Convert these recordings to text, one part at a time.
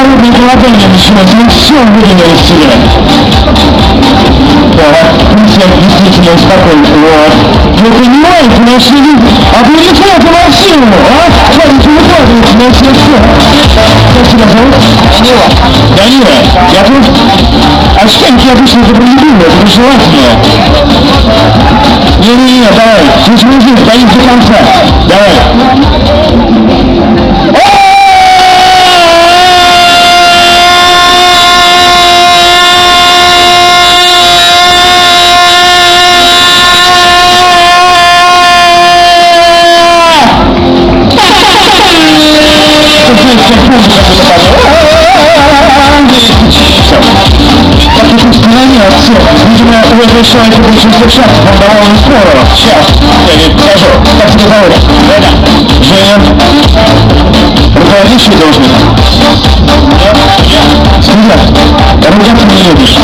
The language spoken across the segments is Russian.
Холодное голодание началось, мы все выдавили из себя. Да, себя действительно успокоить. Вот. Вы понимаете, наши люди, а вы не фото Максимову, а? Смотрите, вы падаете на все все. Как тебя зовут? Данила. Данила, я тут... А шканки обычно добролюбивые, это нежелательно. Не-не-не, давай, здесь мужик, стоит до конца. Давай. Видимо, у этого человека большинство шансов, он довольно скоро. Сейчас, я тебе покажу. Как тебя зовут? Женя. Женя. Руководящий должен? Судья, ругаться не любишь.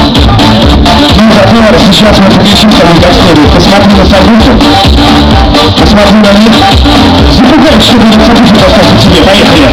Ну, зато сейчас мы подключим кому как следует. Посмотри на события. Посмотри на них. Запугай, что будет событие поставить тебе. Поехали.